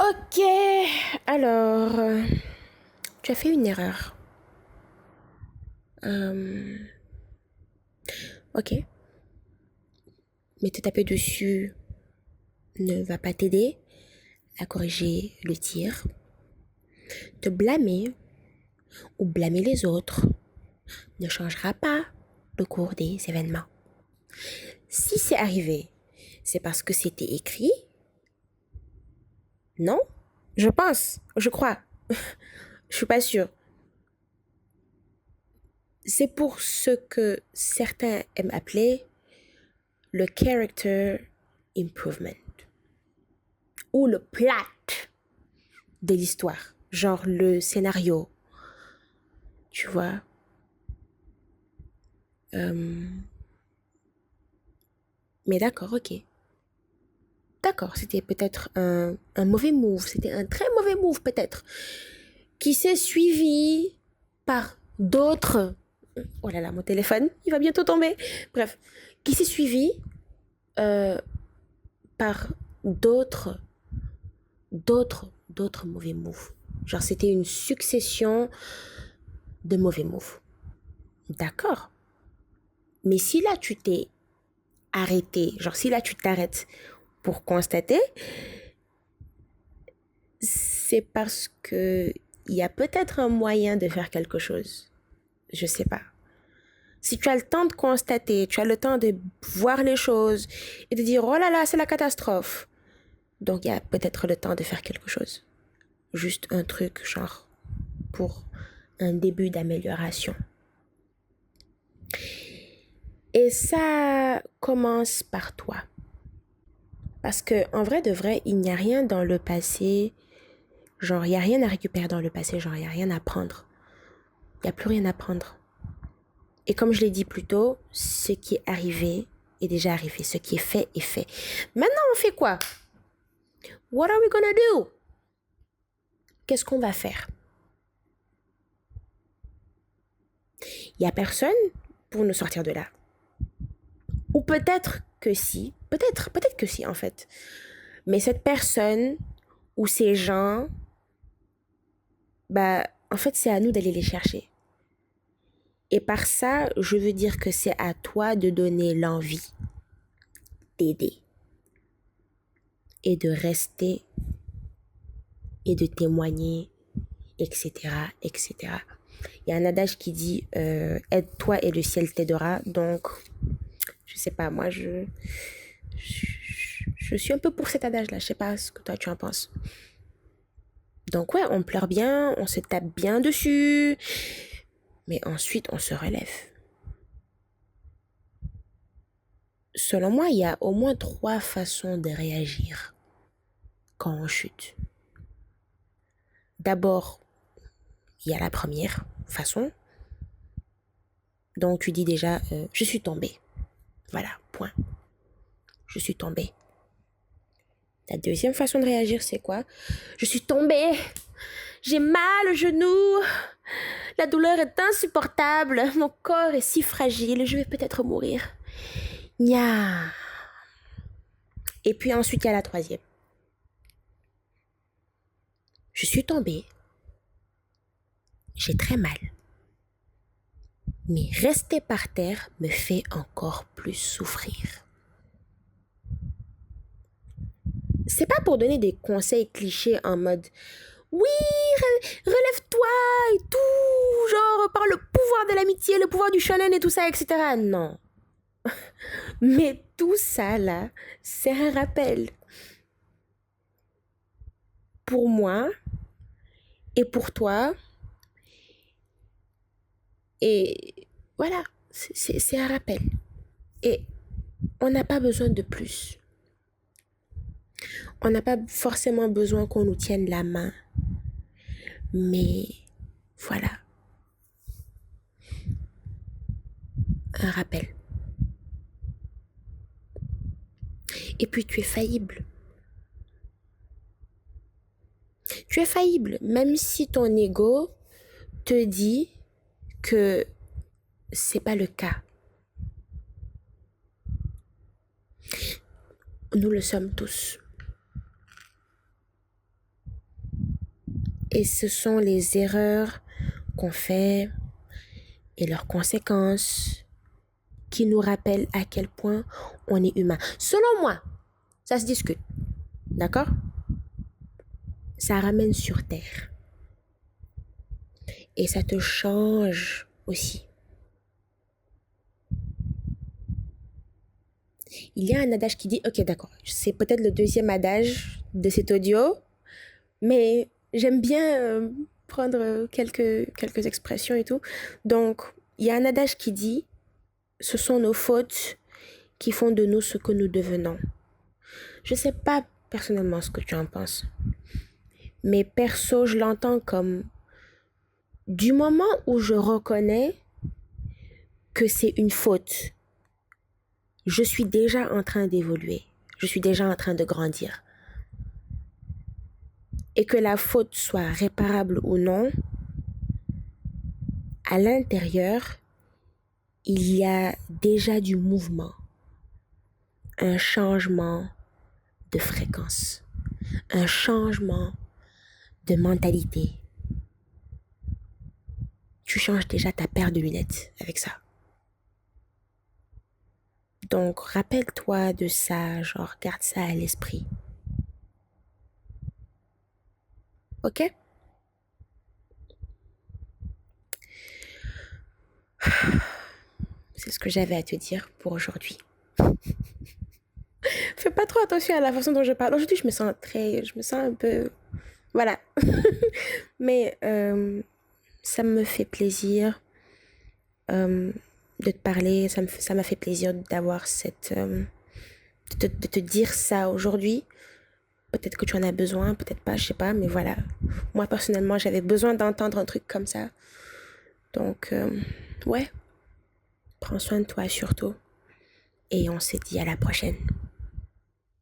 Ok, alors, tu as fait une erreur. Euh, ok, mais te taper dessus ne va pas t'aider à corriger le tir. Te blâmer ou blâmer les autres ne changera pas le cours des événements. Si c'est arrivé, c'est parce que c'était écrit, non? Je pense, je crois, je suis pas sûre. C'est pour ce que certains aiment appeler le character improvement ou le plot de l'histoire, genre le scénario, tu vois. Euh, mais d'accord, ok. D'accord, c'était peut-être un mauvais move, c'était un très mauvais move peut-être, qui s'est suivi par d'autres. Oh là là, mon téléphone, il va bientôt tomber. Bref, qui s'est suivi euh, par d'autres mauvais moves. Genre, c'était une succession de mauvais moves. D'accord. Mais si là, tu t'es arrêté, genre si là, tu t'arrêtes pour constater, c'est parce que il y a peut-être un moyen de faire quelque chose. Je sais pas. Si tu as le temps de constater, tu as le temps de voir les choses et de dire oh là là, c'est la catastrophe. Donc il y a peut-être le temps de faire quelque chose. Juste un truc genre pour un début d'amélioration. Et ça commence par toi. Parce que en vrai de vrai, il n'y a rien dans le passé, genre il n'y a rien à récupérer dans le passé, genre il n'y a rien à prendre. Il n'y a plus rien à prendre. Et comme je l'ai dit plus tôt, ce qui est arrivé est déjà arrivé. Ce qui est fait est fait. Maintenant, on fait quoi? What are we gonna do? Qu'est-ce qu'on va faire? Il n'y a personne pour nous sortir de là. Ou peut-être que si. Peut-être que si en fait. Mais cette personne ou ces gens, bah, en fait, c'est à nous d'aller les chercher. Et par ça, je veux dire que c'est à toi de donner l'envie d'aider et de rester et de témoigner, etc., etc. Il y a un adage qui dit aide-toi et le ciel t'aidera. Donc, je sais pas, moi, je suis un peu pour cet adage-là. Je sais pas ce que toi tu en penses. Donc, ouais, on pleure bien, on se tape bien dessus, mais ensuite, on se relève. Selon moi, il y a au moins trois façons de réagir quand on chute. D'abord, il y a la première façon. Donc, tu dis déjà, je suis tombée. Voilà, point. Je suis tombée. La deuxième façon de réagir, c'est quoi? Je suis tombée. J'ai mal au genou. La douleur est insupportable. Mon corps est si fragile. Je vais peut-être mourir. Nya. Et puis ensuite, il y a la troisième. Je suis tombée. J'ai très mal. Mais rester par terre me fait encore plus souffrir. C'est pas pour donner des conseils clichés en mode oui, relève-toi et tout, genre par le pouvoir de l'amitié, le pouvoir du shonen et tout ça, etc. Non. Mais tout ça là, c'est un rappel pour moi et pour toi. Et voilà, c'est un rappel. Et on n'a pas besoin de plus. On n'a pas forcément besoin qu'on nous tienne la main. Mais voilà, un rappel. Et puis tu es faillible. Tu es faillible, même si ton ego te dit que c'est pas le cas. Nous le sommes tous. Et ce sont les erreurs qu'on fait et leurs conséquences qui nous rappellent à quel point on est humain. Selon moi, ça se discute. D'accord? Ça ramène sur terre. Et ça te change aussi. Il y a un adage qui dit, ok, d'accord, c'est peut-être le deuxième adage de cet audio, mais j'aime bien prendre quelques expressions et tout. Donc, il y a un adage qui dit, ce sont nos fautes qui font de nous ce que nous devenons. Je sais pas personnellement ce que tu en penses, mais perso, je l'entends comme du moment où je reconnais que c'est une faute, je suis déjà en train d'évoluer, je suis déjà en train de grandir. Et que la faute soit réparable ou non, à l'intérieur, il y a déjà du mouvement, un changement de fréquence, un changement de mentalité. Tu changes déjà ta paire de lunettes avec ça. Donc, rappelle-toi de ça, genre, garde ça à l'esprit. Ok? C'est ce que j'avais à te dire pour aujourd'hui. Fais pas trop attention à la façon dont je parle. Aujourd'hui, je me sens un peu, voilà. Mais ça me fait plaisir de te parler. Ça m'a fait plaisir d'avoir de te dire ça aujourd'hui. Peut-être que tu en as besoin, peut-être pas, je sais pas. Mais voilà. Moi, personnellement, j'avais besoin d'entendre un truc comme ça. Donc, ouais. Prends soin de toi surtout. Et on se dit à la prochaine.